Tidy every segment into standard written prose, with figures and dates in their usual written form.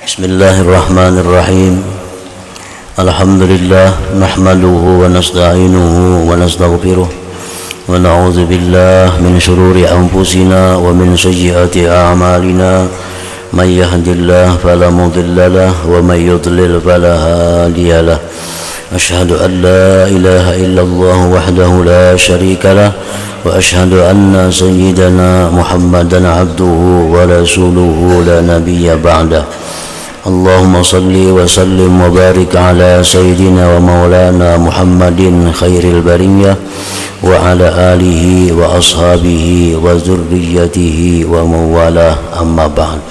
Bismillahirrahmanirrahim. Alhamdulillah nahmaduhu wa nasta'inuhu wa nastaghfiruh wa na'udzu billahi min shururi anfusina wa min sayyiati a'malina. May yahdihillahu fala mudilla lahu wa may yudlil fala hadiya lahu. Asyhadu an la ilaha illallah wahdahu la syarika lahu wa asyhadu anna sayyidana Muhammadan abduhu wa rasuluhu la nabiyya ba'dah. Allahumma salli wa sallim wa barik ala sayyidina wa maulana Muhammadin khairil bariyah wa ala alihi wa ashabihi wa zurriyyatihi wa mawalah, amma ba'd.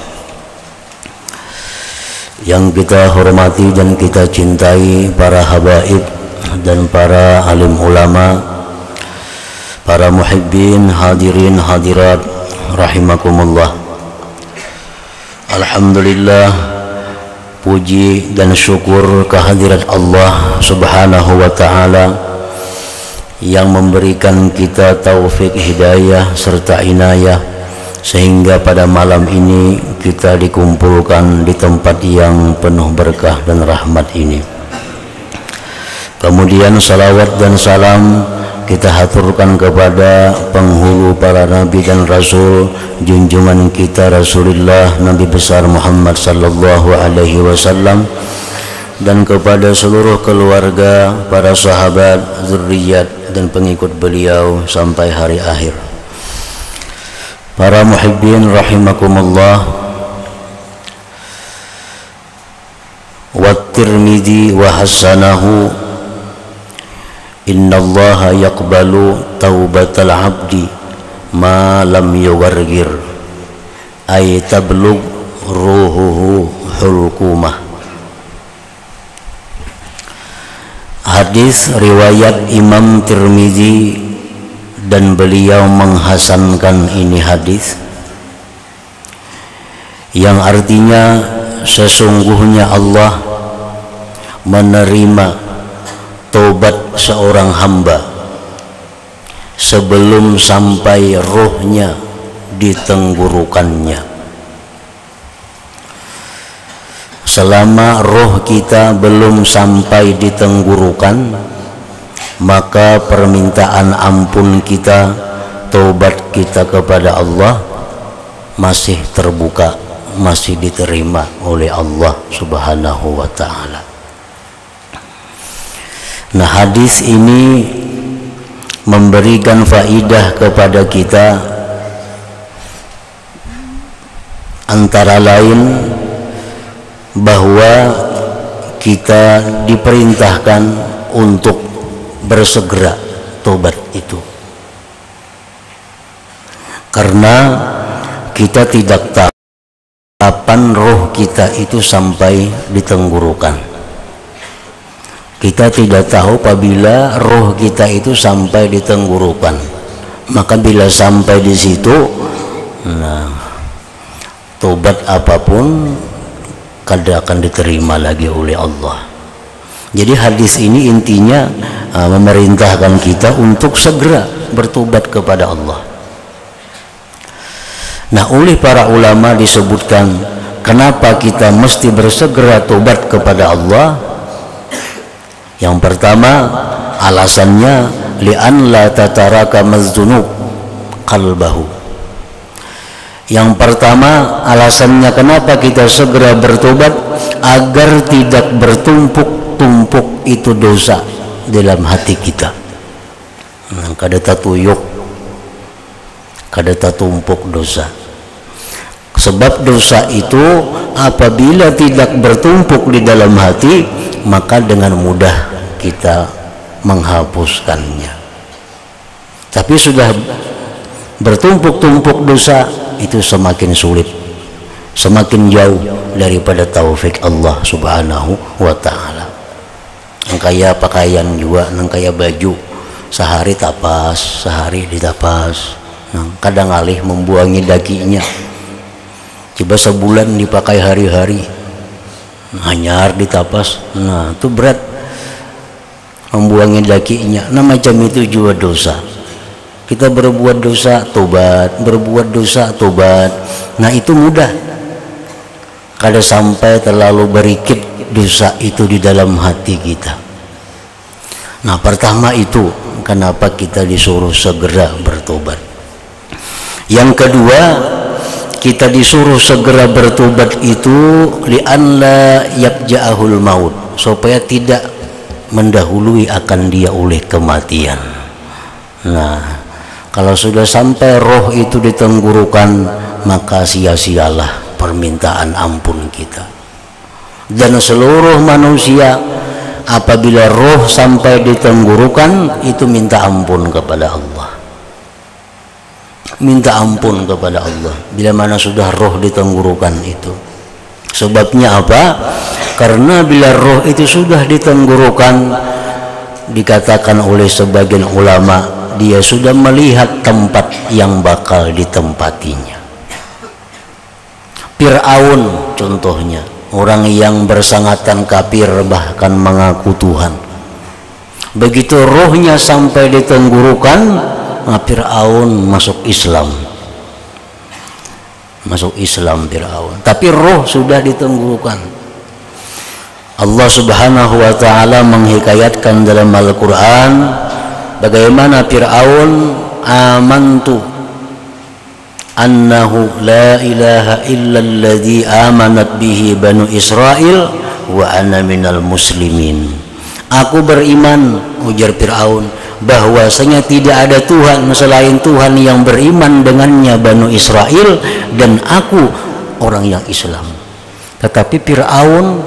Yang kita hormati dan kita cintai para habaib dan para alim ulama, para muhibbin, hadirin hadirat rahimakumullah. Alhamdulillah, puji dan syukur kehadirat Allah subhanahu wa ta'ala yang memberikan kita taufik hidayah serta inayah sehingga pada malam ini kita dikumpulkan di tempat yang penuh berkah dan rahmat ini. Kemudian salawat dan salam kita haturkan kepada penghulu para nabi dan rasul, junjungan kita Rasulullah Nabi besar Muhammad sallallahu alaihi wasallam, dan kepada seluruh keluarga, para sahabat, zurriyat dan pengikut beliau sampai hari akhir. Para muhibbin rahimakumullah, wa Tirmidzi wa hasanahu, innallaha yaqbalu taubatal abdi ma lam yuwargir ay tablugh ruhuhu hulqumah. Hadis riwayat Imam Tirmidzi dan beliau menghasankan ini hadis yang artinya sesungguhnya Allah menerima taubat seorang hamba sebelum sampai rohnya di tenggorokannya. Selama roh kita belum sampai di tenggorokan, maka permintaan ampun kita, taubat kita kepada Allah masih terbuka, masih diterima oleh Allah subhanahu wa ta'ala. Nah, hadis ini memberikan faidah kepada kita, antara lain bahwa kita diperintahkan untuk bersegera tobat itu, karena kita tidak tahu kapan roh kita itu sampai di tenggorokan. Kita tidak tahu apabila roh kita itu sampai di tenggorokan. Maka bila sampai di situ, nah, tobat apapun kada akan diterima lagi oleh Allah. Jadi hadis ini intinya memerintahkan kita untuk segera bertobat kepada Allah. Nah, oleh para ulama disebutkan kenapa kita mesti bersegera tobat kepada Allah. Yang pertama, alasannya li'an la tataraka mazdunub qalbahu. Yang pertama, alasannya kenapa kita segera bertobat, agar tidak bertumpuk-tumpuk itu dosa dalam hati kita. Kada tatuyuk, kada tatumpuk dosa. Sebab dosa itu apabila tidak bertumpuk di dalam hati, maka dengan mudah kita menghapuskannya. Tapi sudah bertumpuk-tumpuk dosa, itu semakin sulit, semakin jauh daripada taufik Allah subhanahu wa ta'ala. Kaya pakaian juga, kaya baju, sehari tapas, sehari ditapas, kadang alih membuangi dakinya, coba sebulan dipakai hari-hari, hanyar ditapas. Nah, itu berat membuangi dakinya. Nah, macam itu juga dosa. Kita berbuat dosa, tobat, berbuat dosa, tobat. Nah, itu mudah. kada sampai terlalu berikit dosa itu di dalam hati kita. Nah, pertama itu kenapa kita disuruh segera bertobat. Yang kedua, kita disuruh segera bertobat itu li'anla yabja'ahul maut, supaya tidak mendahului akan dia oleh kematian. Nah, kalau sudah sampai roh itu ditenggorokan, maka sia-sialah permintaan ampun kita. Dan seluruh manusia apabila roh sampai ditenggorokan itu minta ampun kepada Allah. Minta ampun kepada Allah bila mana sudah roh ditenggorokan itu. Sebabnya apa? Karena bila roh itu sudah ditenggorokan, dikatakan oleh sebagian ulama, dia sudah melihat tempat yang bakal ditempatinya. Fir'aun contohnya, orang yang bersangatan kafir bahkan mengaku Tuhan. Begitu rohnya sampai ditenggorokan, Fir'aun masuk Islam. Masuk Islam Fir'aun. Tapi roh sudah ditenggorokan. Allah Subhanahu wa taala menghikayatkan dalam Al-Qur'an bagaimana Fir'aun, amantu annahu la ilaha illalladzi amanat bihi banu Israel wa ana minal muslimin. Aku beriman, ujar Fir'aun, bahwasanya tidak ada Tuhan selain Tuhan yang beriman dengannya Banu Israel, dan aku orang yang Islam. Tetapi Fir'aun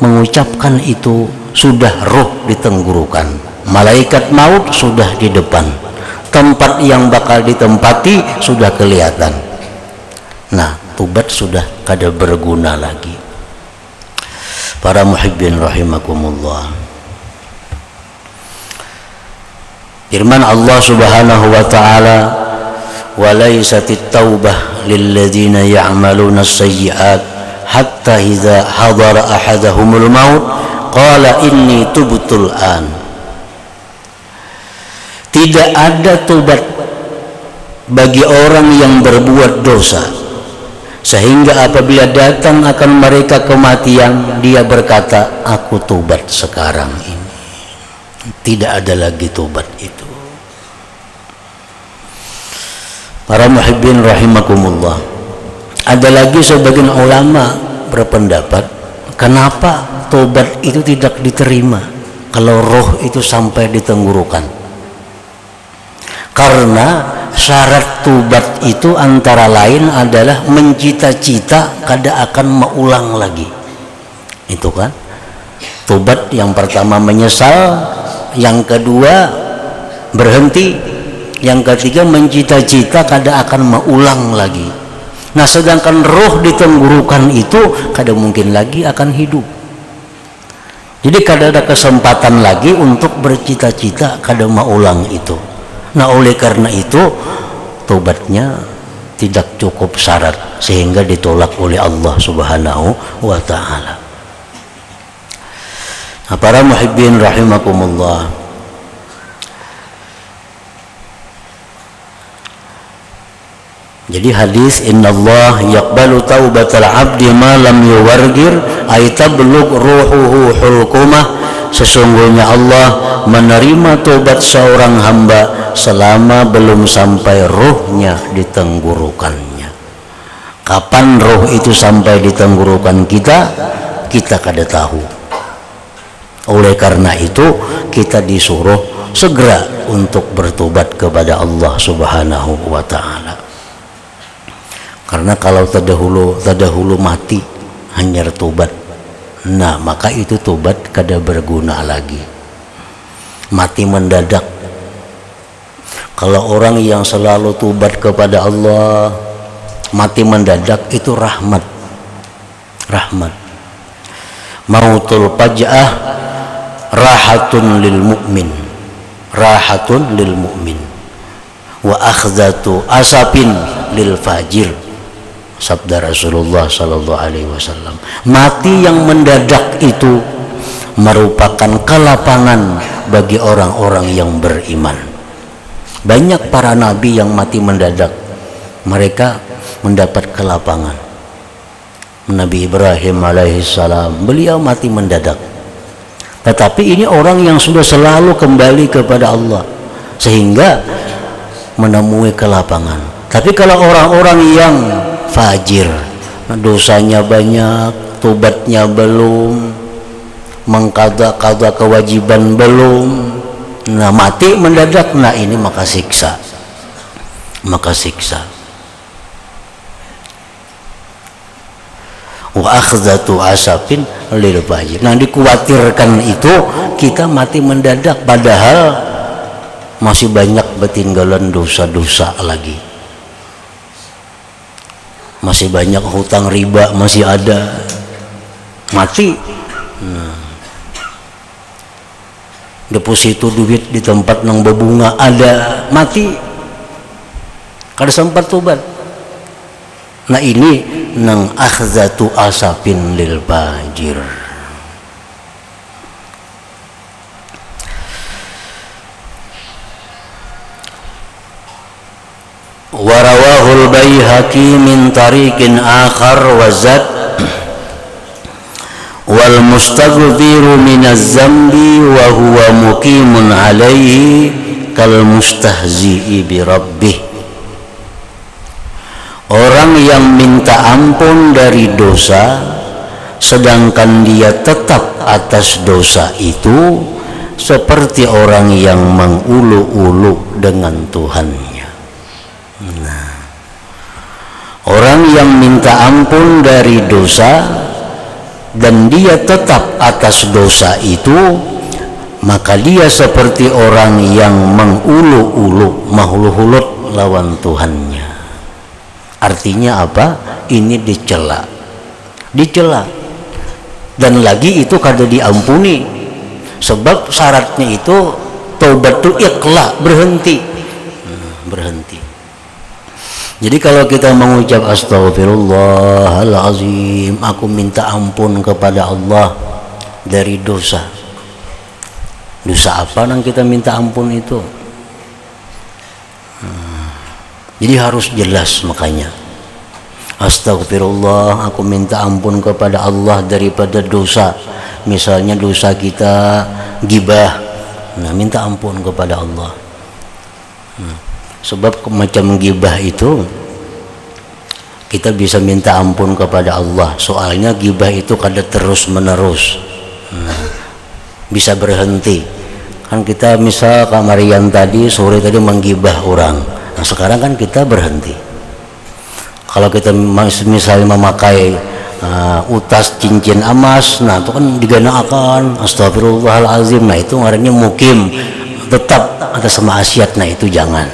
mengucapkan itu sudah roh ditenggorokan, malaikat maut sudah di depan, tempat yang bakal ditempati sudah kelihatan. Nah, tobat sudah kada berguna lagi. Para muhibbin rahimakumullah, firman Allah Subhanahu wa taala, wa laysatit taubah lil ladzina ya'maluna as-sayyi'at hatta idza hadara ahadahumul maut qala inni tubtul an. Tidak ada tobat bagi orang yang berbuat dosa sehingga apabila datang akan mereka kematian, dia berkata, aku tobat sekarang ini. Tidak ada lagi tobat itu. Para muhibbin rahimakumullah, ada lagi sebagian ulama berpendapat, kenapa tobat itu tidak diterima kalau roh itu sampai ditenggorokan? Karena syarat tobat itu antara lain adalah mencita-cita kada akan mengulang lagi. Itu kan tobat yang pertama menyesal, yang kedua berhenti, yang ketiga mencita-cita kada akan mengulang lagi. Nah, sedangkan roh ditenggorokan itu kada mungkin lagi akan hidup. Jadi kada ada kesempatan lagi untuk bercita-cita kada mengulang itu. Nah, oleh karena itu tobatnya tidak cukup syarat sehingga ditolak oleh Allah Subhanahu wa taala. Nah, para muhibbin rahimakumullah, jadi hadis innallah yaqbalu taubatal abdi ma lam yuwargir ay tablugh ruhuhu hulqumah, sesungguhnya Allah menerima tobat seorang hamba selama belum sampai ruhnya ditenggorokannya. Kapan ruh itu sampai ditenggorokan kita kada tahu. Oleh karena itu kita disuruh segera untuk bertobat kepada Allah Subhanahu wa taala. Karena kalau terdahulu mati hanya tobat, nah maka itu tobat kada berguna lagi. Mati mendadak. Kalau orang yang selalu tobat kepada Allah mati mendadak, itu rahmat. Mautul faj'ah rahatun lil mu'min wa akhdatu asapin lil fajir, sabda Rasulullah sallallahu alaihi wasallam. Mati yang mendadak itu merupakan kelapangan bagi orang-orang yang beriman. Banyak para nabi yang mati mendadak, mereka mendapat kelapangan. Nabi Ibrahim alaihissalam, beliau mati mendadak. Tetapi ini orang yang sudah selalu kembali kepada Allah sehingga menemui kelapangan. Tapi kalau orang-orang yang fajir, dosanya banyak, tobatnya belum, mengqadha kewajiban belum, nah mati mendadak, nah ini maka siksa. Wa akhdatu asapin lil fajir. Nah dikhawatirkan itu kita mati mendadak padahal masih banyak ketinggalan dosa-dosa lagi, masih banyak hutang riba masih ada, mati. Deposito duit di tempat nang berbunga ada, mati kada sempat tobat. Nah ini nang akhzatu asapin lil fajir. Warawahul Baihaqi min tariqin akhar wazad wal mustaghfiru minaz zambi wa huwa muqimun alaihi kal mustahzi'i bi rabbih. Orang yang minta ampun dari dosa sedangkan dia tetap atas dosa itu seperti orang yang mengulu-ulu dengan Tuhannya. Nah, orang yang minta ampun dari dosa dan dia tetap atas dosa itu, maka dia seperti orang yang mengulu-ulu, mahulu-hulut lawan Tuhannya. Artinya apa? Ini dicela, dan lagi itu kada diampuni, sebab syaratnya itu taubat itu ikhlas, berhenti. Jadi kalau kita mengucap astagfirullahalazim, aku minta ampun kepada Allah dari dosa apa yang kita minta ampun itu? Jadi harus jelas, makanya astagfirullah, aku minta ampun kepada Allah daripada dosa. Misalnya dosa kita gibah, nah minta ampun kepada Allah. Sebab macam gibah itu kita bisa minta ampun kepada Allah, soalnya gibah itu kada terus menerus, bisa berhenti. Kan kita misal kamarian tadi sore tadi menggibah orang, nah sekarang kan kita berhenti. Kalau kita misalnya memakai utas cincin emas, nah itu kan diganakan astagfirullahalazim, nah itu ngarannya mukim, tetap atas maksiat, nah itu jangan.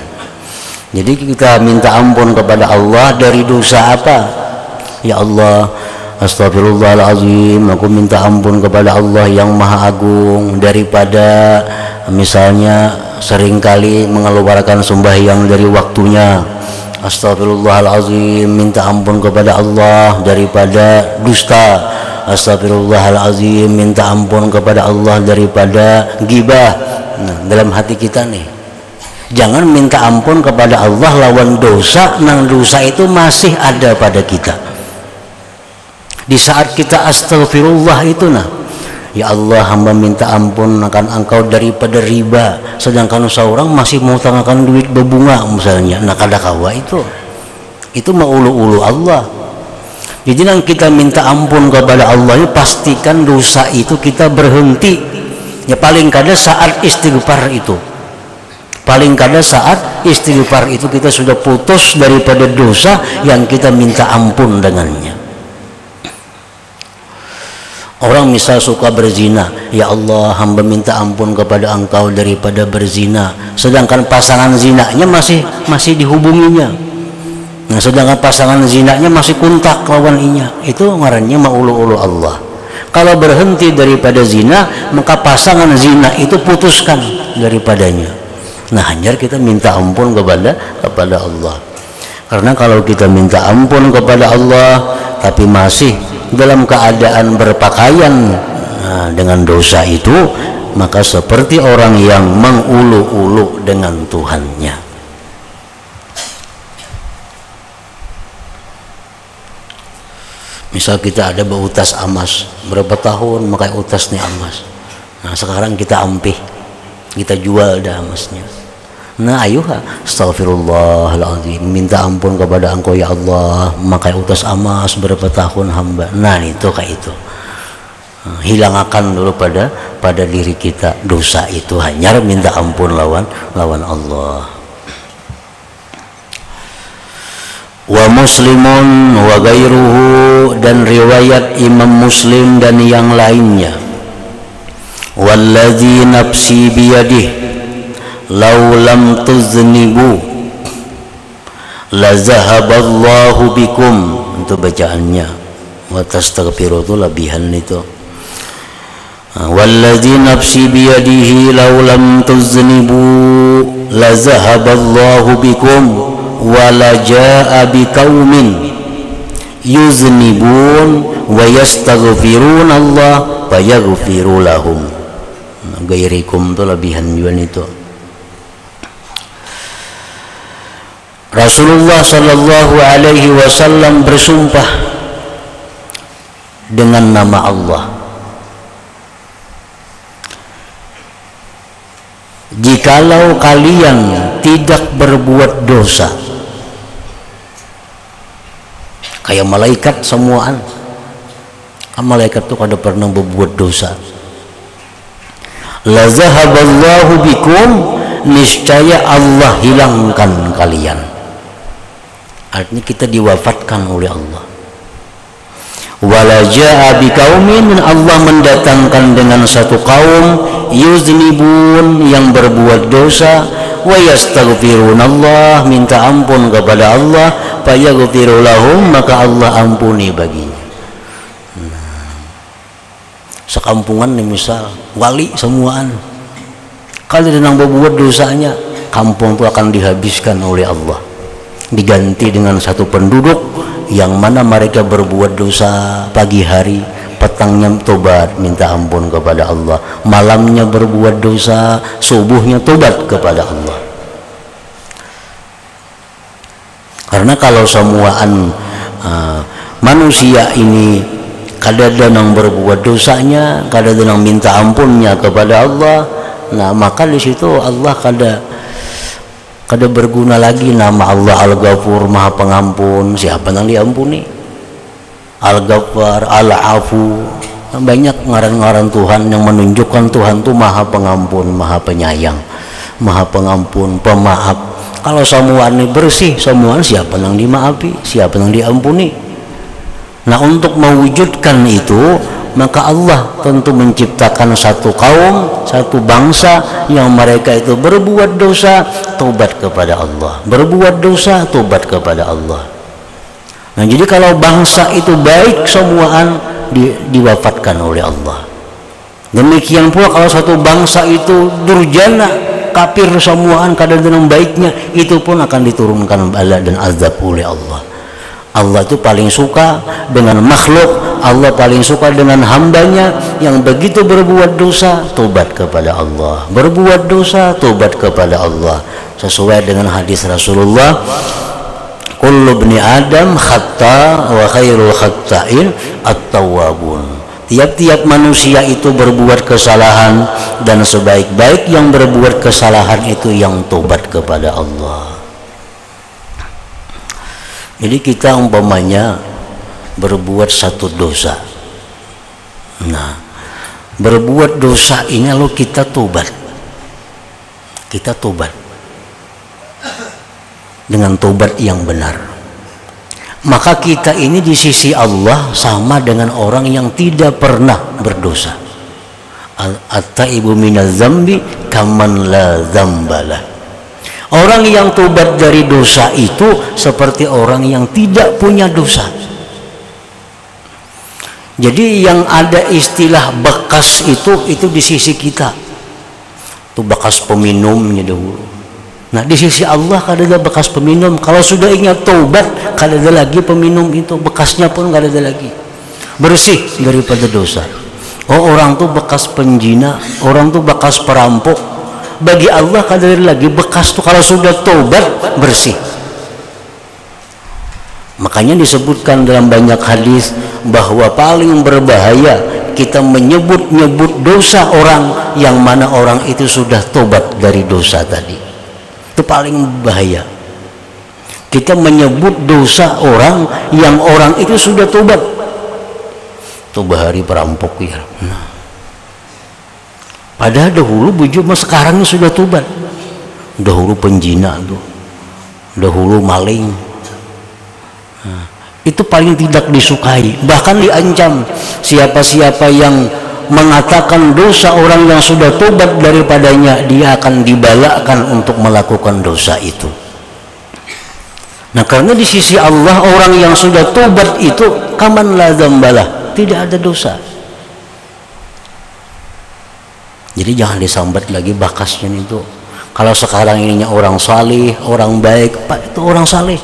Jadi kita minta ampun kepada Allah dari dosa apa? Ya Allah, astagfirullahalazim, aku minta ampun kepada Allah yang Maha Agung daripada misalnya seringkali mengeluarkan sembahyang dari waktunya. Astagfirullahalazim, minta ampun kepada Allah daripada dusta. Astagfirullahalazim, minta ampun kepada Allah daripada ghibah. Nah, dalam hati kita nih, jangan minta ampun kepada Allah lawan dosa, nang dosa itu masih ada pada kita. Di saat kita astagfirullah itu, nah, ya Allah, hamba minta ampun akan engkau daripada riba, sedangkan seorang masih mau tangakan duit berbunga misalnya, nah kada kawa itu maulu-ulu Allah. Jadi nang kita minta ampun kepada Allah, pastikan dosa itu kita berhenti. Ya paling kada saat istighfar itu, paling kada saat istighfar itu kita sudah putus daripada dosa yang kita minta ampun dengannya. Orang misal suka berzina, ya Allah, hamba minta ampun kepada engkau daripada berzina, sedangkan pasangan zinanya masih dihubunginya. Nah, sedangkan pasangan zinanya masih kontak lawan inya, itu ngarannya maulu-ulu Allah. Kalau berhenti daripada zina, maka pasangan zina itu putuskan daripadanya. Nah, hanya kita minta ampun kepada Allah. Karena kalau kita minta ampun kepada Allah tapi masih dalam keadaan berpakaian dengan dosa itu, maka seperti orang yang mengulu-ulu dengan Tuhannya. Misal kita ada berutas emas berapa tahun pakai utas nih emas. Nah sekarang kita ampih, kita jual dah emasnya. Nah ayuha astaghfirullahaladzim, minta ampun kepada engkau ya Allah, memakai utas emas berapa tahun hamba. Nah itu kayak itu. Hilangkan dulu pada diri kita dosa itu, hanya minta ampun lawan Allah. Wa Muslimun wa ghairuhu, dan riwayat Imam Muslim dan yang lainnya. Walladzi nafsi biyadihi law lam tuznibu la zahaballahu bikum. Untuk bacaannya wa tastaghfiru itu lebihan itu. Walladzi nafsi biyadihi law lam tuznibu la zahaballahu bikum wa la jaa biqaumin yuznibun wa yastaghfirun Allah fa yaghfiru lahum. Gairikum itu lebihan juga itu. Rasulullah sallallahu alaihi wasallam bersumpah dengan nama Allah, jikalau kalian tidak berbuat dosa, kayak malaikat semuaan, malaikat tuh kada pernah berbuat dosa, la zahaballahu bikum, niscaya Allah hilangkan kalian. Artinya kita diwafatkan oleh Allah. Wala jaa biqaumin, Allah mendatangkan dengan satu kaum yuznibun, yang berbuat dosa, wa yastaghfirun Allah, minta ampun kepada Allah, fa yaghfiru lahum, maka Allah ampuni baginya. Sekampungan nih misal wali semuaan, kalau sedang berbuat dosanya, kampung itu akan dihabiskan oleh Allah, diganti dengan satu penduduk yang mana mereka berbuat dosa pagi hari, petangnya tobat minta ampun kepada Allah, malamnya berbuat dosa, subuhnya tobat kepada Allah. Karena kalau semuaan manusia ini kadang yang berbuat dosanya, kadang yang minta ampunnya kepada Allah, nah maka di situ Allah kada berguna lagi nama Allah Al-Ghafur, Maha Pengampun. Siapa yang diampuni? Al-Ghaffar, Al-Afu, banyak ngaran-ngaran Tuhan yang menunjukkan Tuhan itu Maha Pengampun, Maha Penyayang, Maha Pengampun, Pemaaf. Kalau semua ini bersih, semua siapa yang dimaafi, siapa yang diampuni. Nah untuk mewujudkan itu, maka Allah tentu menciptakan satu kaum, satu bangsa yang mereka itu berbuat dosa, tobat kepada Allah, berbuat dosa, tobat kepada Allah. Nah jadi kalau bangsa itu baik semuaan diwafatkan oleh Allah. Demikian pula kalau satu bangsa itu durjana, kafir semuaan, kadang dengan baiknya, itu pun akan diturunkan bala dan azab oleh Allah. Allah itu paling suka dengan makhluk, Allah paling suka dengan hambanya yang begitu berbuat dosa, tobat kepada Allah, berbuat dosa, tobat kepada Allah. Sesuai dengan hadis Rasulullah, kullu bni Adam khata wa khairul khata'in at-tawwabun. Tiap-tiap manusia itu berbuat kesalahan, dan sebaik-baik yang berbuat kesalahan itu yang tobat kepada Allah. Jadi kita umpamanya berbuat satu dosa, nah berbuat dosa ini lalu kita tobat dengan tobat yang benar, maka kita ini di sisi Allah sama dengan orang yang tidak pernah berdosa. At-taibu minaz zambi kaman la dzambalah. Orang yang tobat dari dosa itu seperti orang yang tidak punya dosa. Jadi yang ada istilah bekas itu di sisi kita. Itu bekas peminumnya dahulu. Nah di sisi Allah kada ada bekas peminum. Kalau sudah ingat tobat, kada ada lagi peminum itu, bekasnya pun kada ada lagi. Bersih daripada dosa. Oh orang tuh bekas penjina, orang tuh bekas perampok. Bagi Allah kada ada lagi bekas tuh, kalau sudah tobat bersih. Makanya disebutkan dalam banyak hadis bahwa paling berbahaya kita menyebut-nyebut dosa orang yang mana orang itu sudah tobat dari dosa tadi. Itu paling bahaya. Kita menyebut dosa orang yang orang itu sudah tobat. Itu bahari perampok ya. Nah. Padahal dahulu bujur mas sekarang sudah tobat. Dahulu penjina tuh. Dahulu maling. Nah, itu paling tidak disukai, bahkan diancam. Siapa-siapa yang mengatakan dosa orang yang sudah tobat daripadanya, dia akan dibalakkan untuk melakukan dosa itu. Nah, karena di sisi Allah orang yang sudah tobat itu kaman la dzambalah, tidak ada dosa. Jadi jangan disambat lagi bakasnya itu. Kalau sekarang ininya orang saleh, orang baik, Pak itu orang saleh,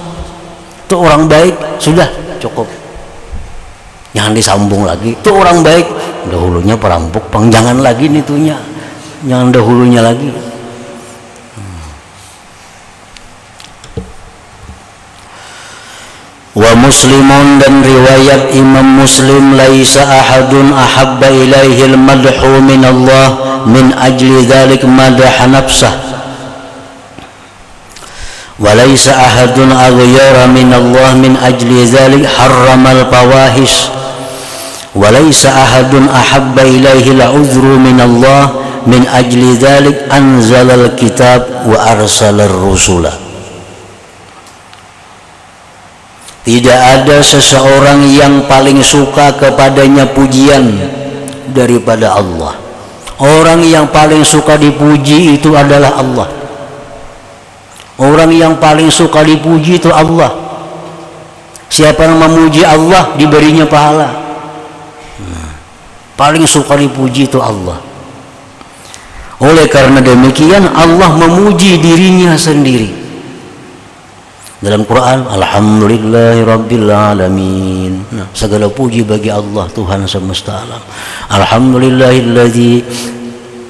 itu orang baik, sudah cukup. Jangan disambung lagi. Itu orang baik, dahulunya perampok, jangan lagi nitunya, jangan dahulunya lagi. Wa Muslimun, dan riwayat Imam Muslim, laisa ahadun ahabba ilaihil madhu min Allah min ajli dzalik madaha nafsah. وليس أحد أغير من الله من أجل ذلك حرم الفواحش وليس أحد أحب إليه العذر من الله من أجل ذلك أنزل الكتاب وأرسل الرسل. Tidak ada seseorang yang paling suka kepadanya pujian daripada Allah. Orang yang paling suka dipuji itu adalah Allah. Orang yang paling suka dipuji itu Allah. Siapa yang memuji Allah diberinya pahala. Paling suka dipuji itu Allah. Oleh karena demikian Allah memuji dirinya sendiri. Dalam Quran, Alhamdulillahirabbil alamin. Nah, segala puji bagi Allah Tuhan semesta alam. Alhamdulillahilladzi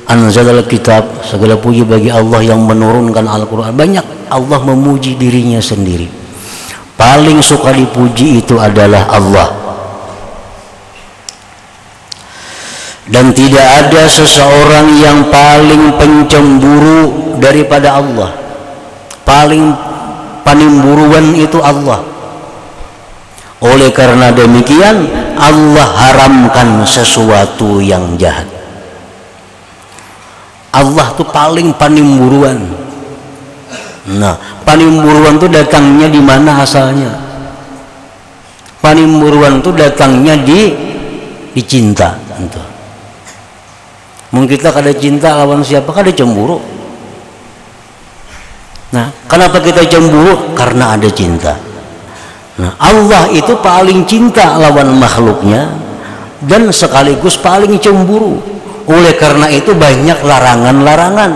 anzalal kitab, segala puji bagi Allah yang menurunkan Al-Quran. Banyak Allah memuji dirinya sendiri. Paling suka dipuji itu adalah Allah. Dan tidak ada seseorang yang paling pencemburu daripada Allah. Paling panimburuan itu Allah. Oleh karena demikian Allah haramkan sesuatu yang jahat. Allah tuh paling panimburuan. Nah, panimburuan tuh datangnya di mana asalnya? Panimburuan tuh datangnya di cinta. Mungkin kita kada cinta lawan siapa, kada cemburu. Nah, kenapa kita cemburu? Karena ada cinta. Nah, Allah itu paling cinta lawan makhluknya dan sekaligus paling cemburu. Oleh karena itu banyak larangan-larangan.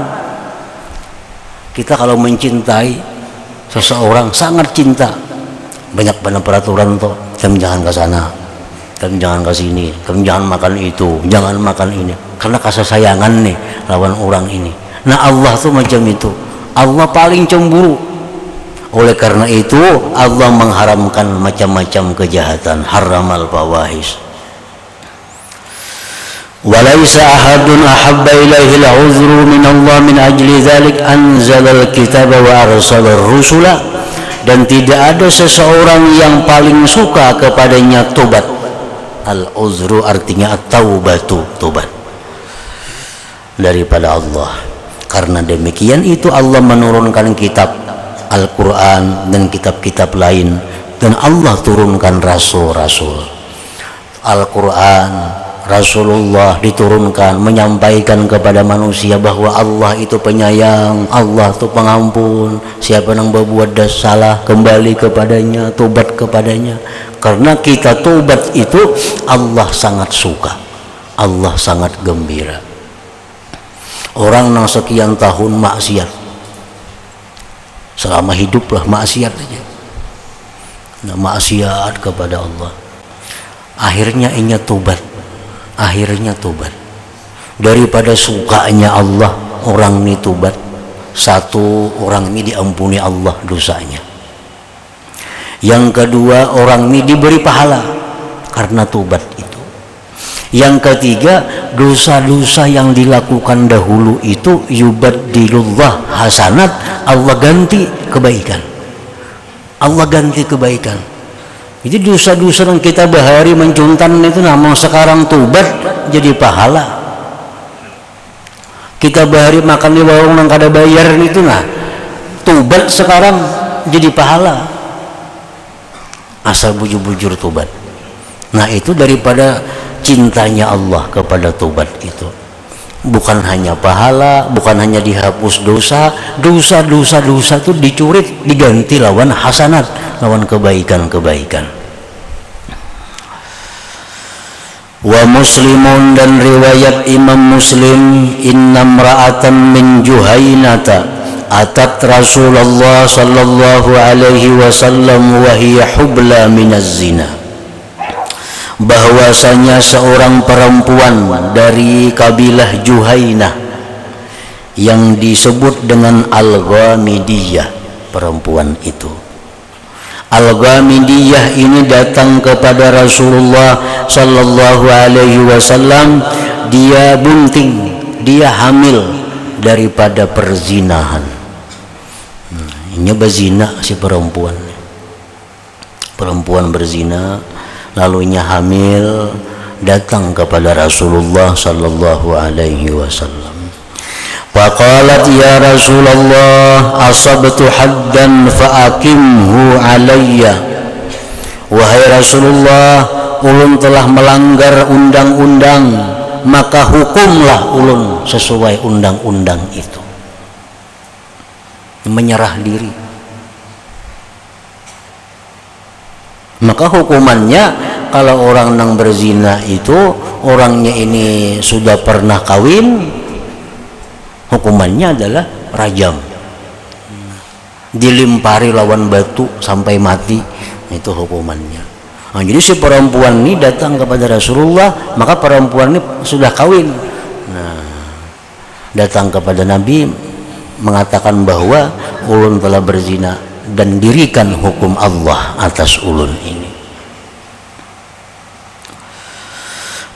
Kita kalau mencintai seseorang sangat cinta, banyak banget peraturan tuh. Kamu jangan ke sana, kamu jangan ke sini, kamu jangan makan itu, jangan makan ini. Karena kasih sayangan nih lawan orang ini. Nah, Allah tuh macam itu. Allah paling cemburu. Oleh karena itu Allah mengharamkan macam-macam kejahatan. Haramal fawahish. Walaisa ahadun ahabba ilaihi al-'udhru min Allah min ajli dzalik anzalal kitaba wa arsalar rusula. Dan tidak ada seseorang yang paling suka kepadanya tobat. Al-'udhru artinya at-taubatu, tobat daripada Allah. Karena demikian itu Allah menurunkan kitab Al-Quran dan kitab-kitab lain, dan Allah turunkan rasul-rasul. Al-Quran, Rasulullah diturunkan menyampaikan kepada manusia bahwa Allah itu penyayang, Allah itu pengampun. Siapa yang berbuat salah kembali kepadanya, tobat kepadanya. Karena kita tobat itu Allah sangat suka, Allah sangat gembira. Orang yang sekian tahun maksiat, selama hiduplah maksiat aja, nah, maksiat kepada Allah, akhirnya inya tobat. Akhirnya tobat. Daripada sukanya Allah orang ini tobat, satu orang ini diampuni Allah dosanya. Yang kedua, orang ini diberi pahala karena tobat itu. Yang ketiga, dosa-dosa yang dilakukan dahulu itu yubaddilullah hasanat, Allah ganti kebaikan. Allah ganti kebaikan. Jadi dosa-dosa yang kita bahari mencuntan itu namun sekarang tobat jadi pahala. Kita bahari makan di warung nang kada bayar itu nah tobat sekarang jadi pahala. Asal bujur-bujur tobat. Nah itu daripada cintanya Allah kepada tobat itu. Bukan hanya pahala, bukan hanya dihapus dosa, dosa itu dicurit, diganti lawan hasanat, lawan kebaikan-kebaikan. Wa Muslimun, dan riwayat Imam Muslim, innam ra'atan min Juhainata atat Rasulullah sallallahu alaihi wasallam wa hiya hubla minaz zina. Bahwasanya seorang perempuan dari kabilah Juhainah yang disebut dengan Al-Ghamidiyah, perempuan itu Al-Ghamidiyah ini datang kepada Rasulullah sallallahu alaihi wasallam. Dia bunting, dia hamil daripada perzinahan. Ini berzina si perempuan berzina, lalunya hamil, datang kepada Rasulullah sallallahu alaihi wasallam. Faqalat ya Rasulullah asabtu haddan faaqimhu alayya. Wahai Rasulullah, ulun telah melanggar undang-undang, maka hukumlah ulun sesuai undang-undang itu. Menyerah diri. Maka hukumannya kalau orang nang berzina itu orangnya ini sudah pernah kawin, hukumannya adalah rajam, dilimpari lawan batu sampai mati, itu hukumannya. Nah, jadi si perempuan ini datang kepada Rasulullah, maka perempuan ini sudah kawin. Nah, datang kepada Nabi mengatakan bahwa ulun telah berzina dan dirikan hukum Allah atas ulun ini.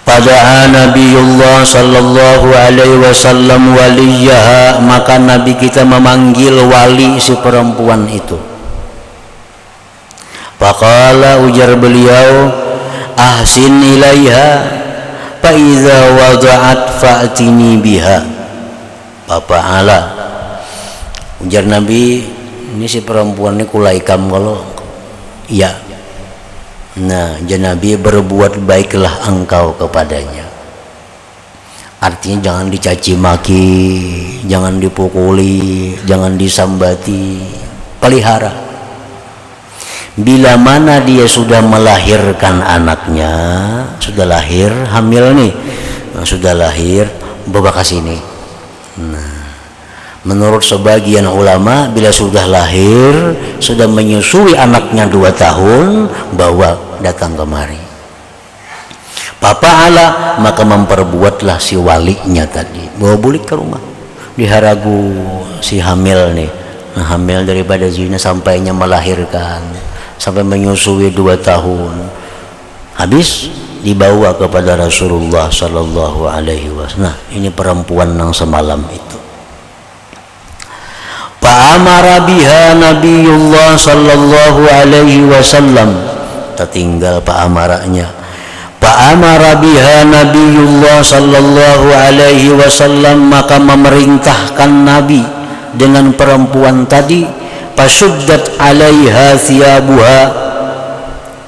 Pada Nabiullah sallallahu alaihi wasallam waliyaha, maka Nabi kita memanggil wali si perempuan itu. Faqala, ujar beliau, ahsin ilaiha fa idza wada'at fa'tini biha. Fa'ala, ujar Nabi, ini si perempuan ini kulaikam kalau ya. Nah, Nabi berbuat baiklah engkau kepadanya. Artinya jangan dicaci maki, jangan dipukuli, jangan disambati, pelihara. Bila mana dia sudah melahirkan anaknya, sudah lahir, hamil nih, nah, sudah lahir, bawa ke sini. Nah, menurut sebagian ulama, bila sudah lahir, sudah menyusui anaknya 2 tahun, bawa datang kemari. Papa ala, maka memperbuatlah si walinya tadi, bawa bulik ke rumah, diharagu si hamil nih, nah, hamil daripada zina sampainya melahirkan, sampai menyusui 2 tahun, habis dibawa kepada Rasulullah sallallahu alaihi wasallam. Nah, ini perempuan yang semalam itu. Fa'amara biha Nabiullah sallallahu alaihi wasallam. Tertinggal pa'amaranya. Fa'amara biha Nabiullah sallallahu alaihi wasallam, maka memerintahkan Nabi dengan perempuan tadi. Fasuddat alaiha thiyabuha.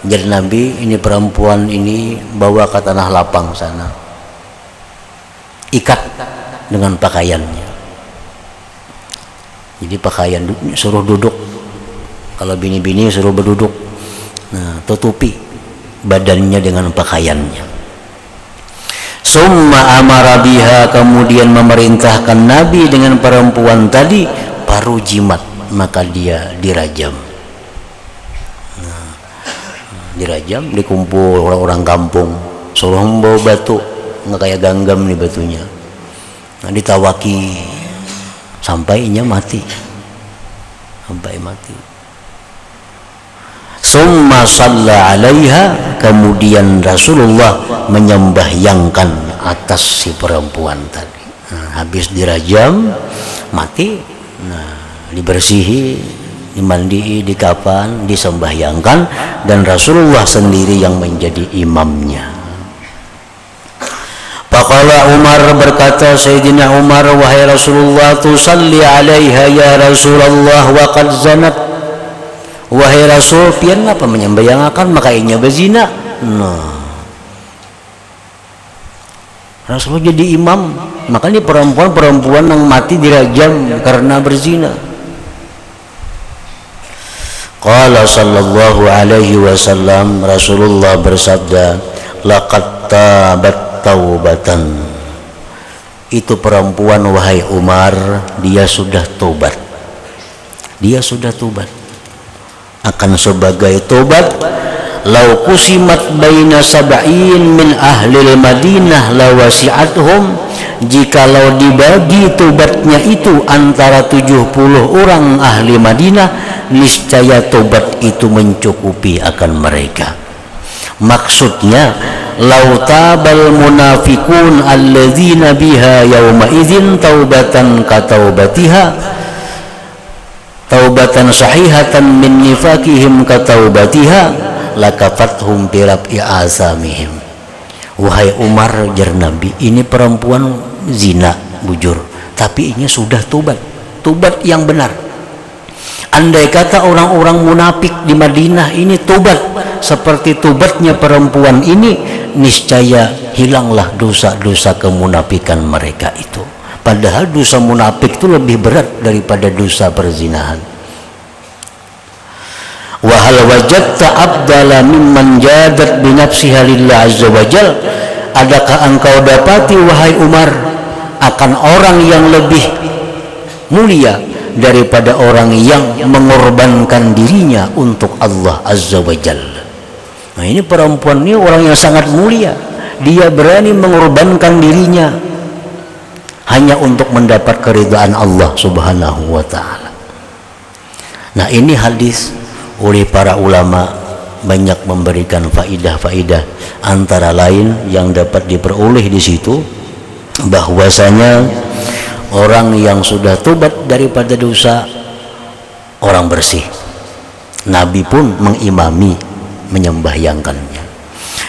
Jadi Nabi, ini perempuan ini bawa ke tanah lapang sana, ikat dengan pakaiannya. Jadi pakaian suruh duduk, kalau bini-bini suruh berduduk. Nah, tutupi badannya dengan pakaiannya. Summa amara biha, kemudian memerintahkan Nabi dengan perempuan tadi, paru jimat, maka dia dirajam. Nah, dirajam, dikumpul orang-orang kampung, suruh membawa batu, nggak kayak ganggam nih batunya. Nah, ditawaki sampainya mati, sampai mati. Summa shalla 'alaiha, kemudian Rasulullah menyembahyangkan atas si perempuan tadi. Habis dirajam mati, dibersihi, dimandi, dikafan, disembahyangkan, dan Rasulullah sendiri yang menjadi imamnya. Faqala Umar, berkata Sayyidina Umar, wahai Rasulullah, tusalli 'alaiha ya Rasulullah wa qad zanat. Wahai Rasul, pian apa menyembahyangkan maka inya berzina. Rasulullah jadi imam, makanya perempuan yang mati dirajam karena berzina. Qala sallallahu alaihi wasallam, Rasulullah bersabda, laqad tabat taubatan. Itu perempuan, wahai Umar, dia sudah tobat. Dia sudah tobat. Akan sebagai tobat, lau kusimat baina sab'in min ahlil Madinah lawasi'athum, jikalau dibagi tobatnya itu antara 70 orang ahli Madinah, niscaya tobat itu mencukupi akan mereka. Maksudnya, lau tabal munafiqun alladzina biha yawma idzin taubatan kataubatiha, taubatan sahihatan min nifaqihim kataubatiha, lakafathum birab'i asamihim. Wahai Umar, jar Nabi, ini perempuan zina, bujur, tapi ini sudah tobat, tobat yang benar. Andai kata orang-orang munafik di Madinah ini tobat seperti tobatnya perempuan ini, niscaya hilanglah dosa-dosa kemunafikan mereka itu. Padahal dosa munafik itu lebih berat daripada dosa perzinahan. Wa hal wajadta abdala mimman jadat bi nafsiha lillah azza wajal, adakah engkau dapati wahai Umar akan orang yang lebih mulia daripada orang yang mengorbankan dirinya untuk Allah azza wajalla. Nah, ini perempuan ini orang yang sangat mulia, dia berani mengorbankan dirinya hanya untuk mendapat keridhaan Allah subhanahu wa ta'ala. Nah, ini hadis oleh para ulama banyak memberikan faidah-faidah, antara lain yang dapat diperoleh di situ bahwasanya orang yang sudah tobat daripada dosa, orang bersih. Nabi pun mengimami, menyembahyangkannya.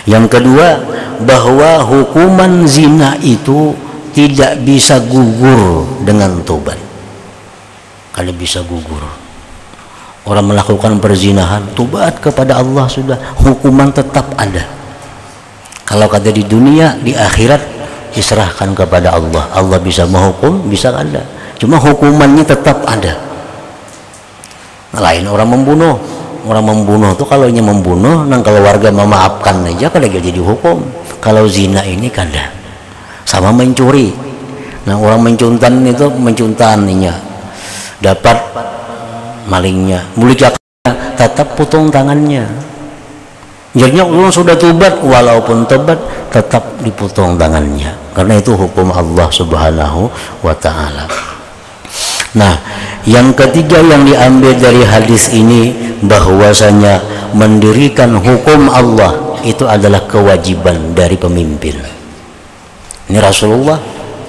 Yang kedua, bahwa hukuman zina itu tidak bisa gugur dengan tobat. Kalau bisa gugur, orang melakukan perzinahan, tobat kepada Allah sudah, hukuman tetap ada. Kalau kata di dunia, di akhirat diserahkan kepada Allah. Allah bisa menghukum, bisa ada, cuma hukumannya tetap ada. Lain orang membunuh. Orang membunuh itu kalau hanya membunuh, nang keluarga memaafkan aja kada jadi hukum. Kalau zina ini kada. Sama mencuri. Nah, orang mencuntan itu mencuntannya, dapat malingnya, mulik tetap potong tangannya. Jadinya orang sudah tobat, walaupun tobat tetap dipotong tangannya, karena itu hukum Allah subhanahu wa ta'ala. Nah, yang ketiga yang diambil dari hadis ini, bahwasanya mendirikan hukum Allah itu adalah kewajiban dari pemimpin. Ini Rasulullah,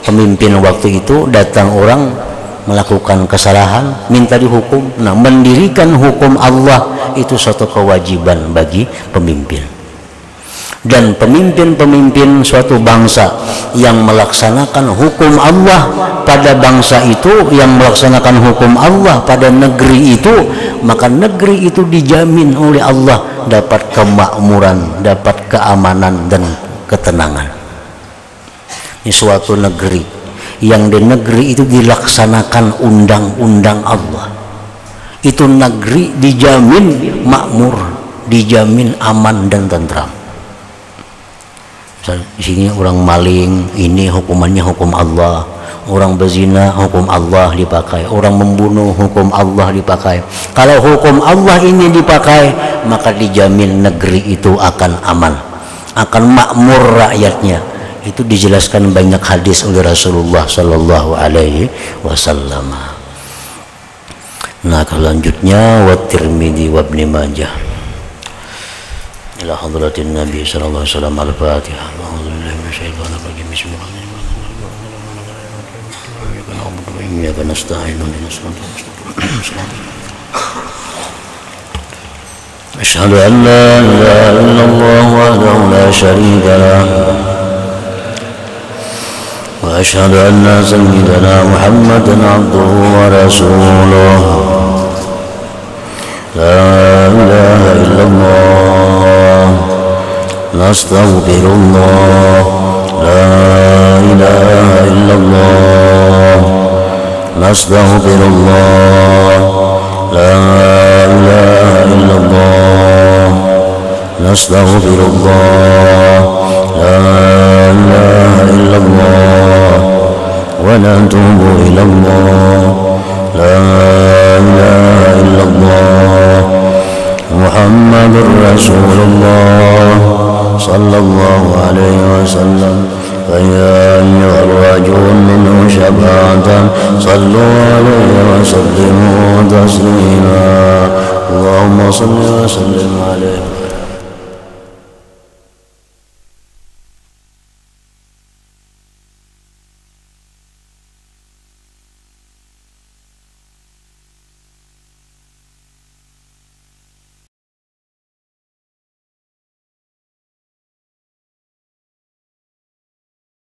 pemimpin waktu itu, datang orang melakukan kesalahan, minta dihukum. Nah, mendirikan hukum Allah itu suatu kewajiban bagi pemimpin. Dan pemimpin-pemimpin suatu bangsa yang melaksanakan hukum Allah pada bangsa itu, yang melaksanakan hukum Allah pada negeri itu, maka negeri itu dijamin oleh Allah dapat kemakmuran, dapat keamanan dan ketenangan. Ini suatu negeri yang di negeri itu dilaksanakan undang-undang Allah, itu negeri dijamin makmur, dijamin aman dan tentram. Di sini orang maling, ini hukumannya hukum Allah. Orang berzina, hukum Allah dipakai. Orang membunuh, hukum Allah dipakai. Kalau hukum Allah ini dipakai, maka dijamin negeri itu akan aman, akan makmur rakyatnya. Itu dijelaskan banyak hadis oleh Rasulullah Sallallahu Alaihi Wasallam. Nah, selanjutnya wa Tirmidzi wa Ibnu Majah. إلى حضرة النبي صلى الله عليه وسلم. الفاتحة. أعوذ بالله من الشيطان الرجيم. بسم الله الرحمن الرحيم. إياك نستعين اهدنا الصراط المستقيم. أشهد أن لا إله إلا الله وحده لا شريك له وأشهد أن سيدنا محمدا عبده ورسوله. لا إله إلا الله نستغفر الله. لا إله إلا الله نستغفر الله. لا إله إلا الله نستغفر الله. لا إله إلا الله ونتوب إلى الله. لا إله إلا الله محمد رسول الله صلى الله عليه وسلم. فيا أيها الرجل منه شفاعة صلوا عليه وسلموا تسليما. اللهم صل وسلم عليه.